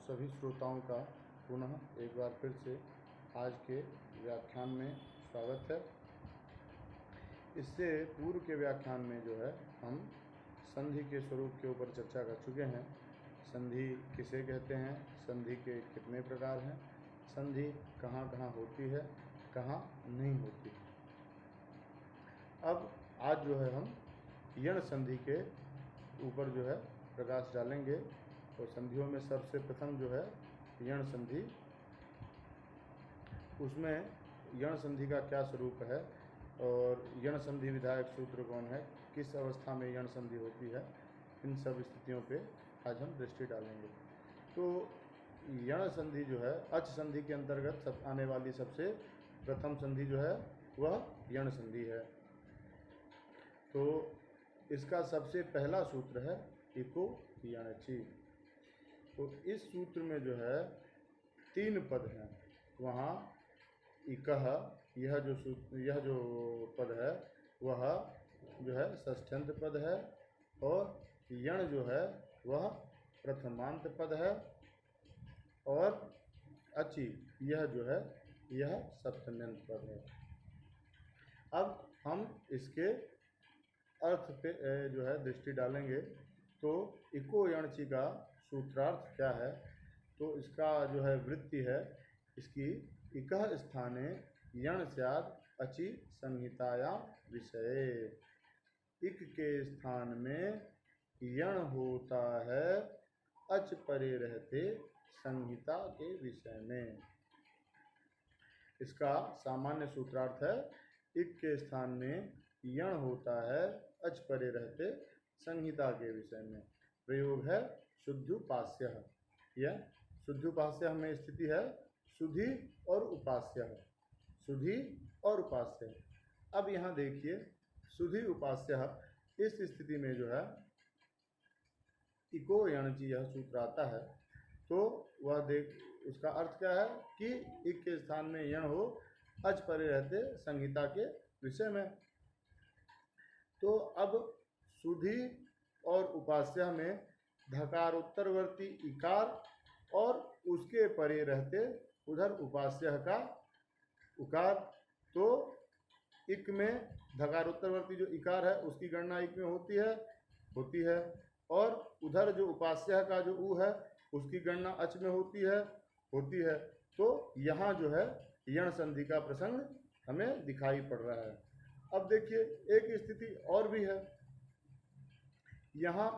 सभी श्रोताओं का पुनः एक बार फिर से आज के व्याख्यान में स्वागत है। इससे पूर्व के व्याख्यान में जो है हम संधि के स्वरूप के ऊपर चर्चा कर चुके हैं। संधि किसे कहते हैं, संधि के कितने प्रकार हैं, संधि कहाँ कहाँ होती है, कहाँ नहीं होती। अब आज जो है हम यण संधि के ऊपर जो है प्रकाश डालेंगे। तो संधियों में सबसे प्रथम जो है यण संधि, उसमें यण संधि का क्या स्वरूप है और यण संधि विधायक सूत्र कौन है, किस अवस्था में यण संधि होती है, इन सब स्थितियों पे आज हम दृष्टि डालेंगे। तो यण संधि जो है अच संधि के अंतर्गत आने वाली सबसे प्रथम संधि जो है वह यण संधि है। तो इसका सबसे पहला सूत्र है इको यणचि। तो इस सूत्र में जो है 3 पद हैं। वहाँ इकह यह जो पद है वह जो है षष्ठ्यंत पद है और यण जो है वह प्रथमांत पद है और अचि यह जो है यह सप्तम्यंत पद है। अब हम इसके अर्थ पे जो है दृष्टि डालेंगे। तो इको यणचि का सूत्रार्थ क्या है, तो इसका जो है वृत्ति है इसकी, इकः स्थाने यण स्यात् अचि संहिताया विषये। इक के स्थान में यण होता है अच परे रहते संहिता के विषय में। इसका सामान्य सूत्रार्थ है इक के स्थान में यण होता है अच परे रहते संहिता के विषय में। प्रयोग है शुद्धोपास्य। यह शुद्धोपास्य में स्थिति है सुधि और उपास्य है, सुधि और उपास्य। अब यहाँ देखिए सुधि उपास्य इस स्थिति में जो है इको यणचि यह सूत्र आता है। तो वह देख उसका अर्थ क्या है कि इक के स्थान में यण हो अच परे रहते संहिता के विषय में। तो अब सुधि और उपास्य में धकारोत्तरवर्ती इकार और उसके परे रहते उधर उपास्य का उकार। तो इक में धकारोत्तरवर्ती जो इकार है उसकी गणना इक में होती है और उधर जो उपास्य का जो उ है उसकी गणना अच में होती है। तो यहाँ जो है यण संधि का प्रसंग हमें दिखाई पड़ रहा है। अब देखिए एक स्थिति और भी है। यहाँ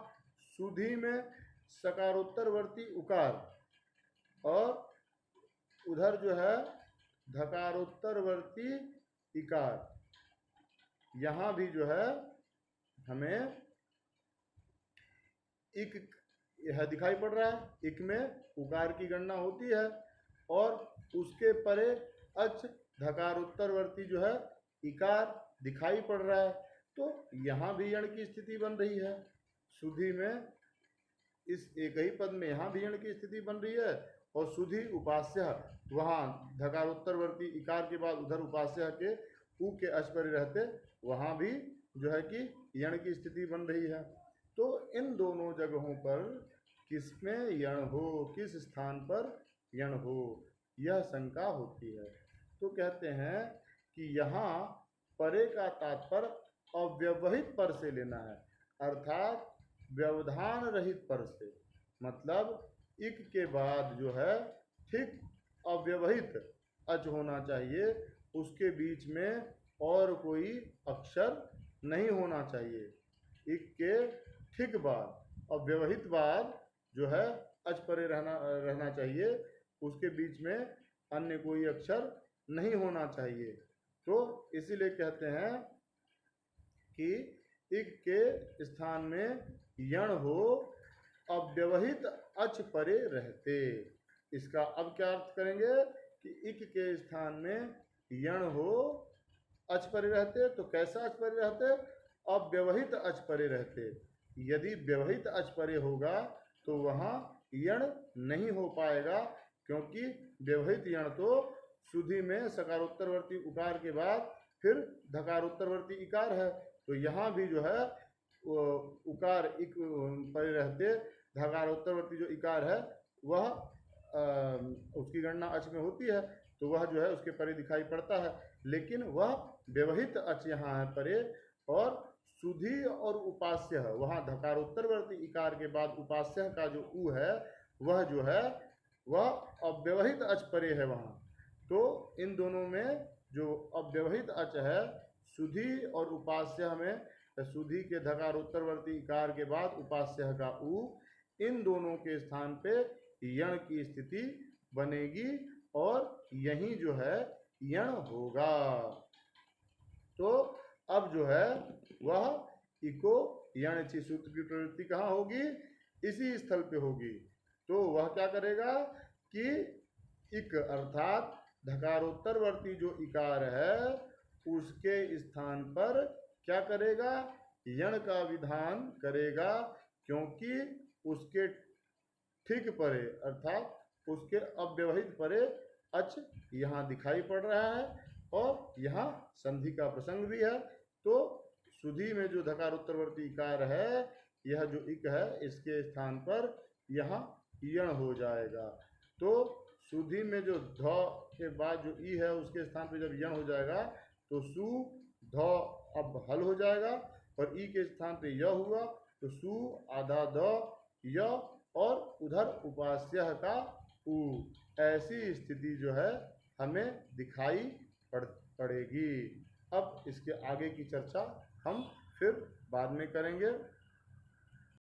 सुधि में सकारोत्तरवर्ती उकार और उधर जो है धकारोत्तरवर्ती इकार, यहाँ भी जो है हमें इक यह दिखाई पड़ रहा है। इक में उकार की गणना होती है और उसके परे अच धकारोत्तरवर्ती जो है इकार दिखाई पड़ रहा है। तो यहाँ भी यण की स्थिति बन रही है। सुधि में इस एक ही पद में यहाँ भी यण की स्थिति बन रही है और सुधि उपास्य वहाँ धकारोत्तरवर्ती इकार के बाद उधर उपास्य के उ के अच परे रहते वहाँ भी जो है कि यण की स्थिति बन रही है। तो इन दोनों जगहों पर किसमें यण हो, किस स्थान पर यण हो, यह शंका होती है। तो कहते हैं कि यहाँ परे का तात्पर्य अव्यवहित पर से लेना है, अर्थात व्यवधान रहित पर से। मतलब इक के बाद जो है ठीक अव्यवहित अच होना चाहिए, उसके बीच में और कोई अक्षर नहीं होना चाहिए। इक के ठीक बाद अव्यवहित बाद जो है अच परे रहना चाहिए, उसके बीच में अन्य कोई अक्षर नहीं होना चाहिए। तो इसीलिए कहते हैं कि इक के स्थान में यण हो अव्यवहित अच परे रहते। इसका अब क्या अर्थ करेंगे कि इक के स्थान में यण हो अच परे रहते। तो कैसा अच परे रहते, अव्यवहित अच परे रहते। यदि व्यवहित अच परे होगा तो वहाँ यण नहीं हो पाएगा, क्योंकि व्यवहित यण तो सुधि में सकारोत्तरवर्ती उकार के बाद फिर धकारोत्तरवर्ती इकार है। तो यहाँ भी जो है उकार इक परे रहते धकारोत्तरवर्ती जो इकार है वह उसकी गणना अच में होती है तो वह जो है उसके परे दिखाई पड़ता है, लेकिन वह व्यवहित अच यहाँ है परे, और सुधी और उपास्य वहाँ धकारोत्तरवर्ती इकार के बाद उपास्य का जो उ है वह जो है वह अव्यवहित अच परे है वहाँ। तो इन दोनों में जो अव्यवहित अच है सुधी और उपास्य में, सुधी के धकारोत्तरवर्ती इकार के बाद उपास्य का उ, इन दोनों के स्थान पे यण की स्थिति बनेगी और यही जो है यण होगा। तो अब जो है वह इको यण ची सूत्र की प्रवृत्ति कहाँ होगी? इसी स्थल पे होगी। तो वह क्या करेगा कि इक अर्थात धकारोत्तरवर्ती जो इकार है उसके स्थान पर क्या करेगा? यण का विधान करेगा, क्योंकि उसके ठीक परे अर्थात उसके अव्यवहित परे अच यहाँ दिखाई पड़ रहा है और यहाँ संधि का प्रसंग भी है। तो सुधी में जो धकारोत्तरवर्ती इकार है यह जो इक है इसके स्थान पर यहाँ यण हो जाएगा। तो सुधी में जो ध के बाद जो ई है उसके स्थान पर जब यण हो जाएगा तो सु ध अब हल हो जाएगा, और ई के स्थान पे य हुआ तो सु आधा द य और उधर उपास्य का उ। ऐसी स्थिति जो है हमें दिखाई पड़ेगी। अब इसके आगे की चर्चा हम फिर बाद में करेंगे।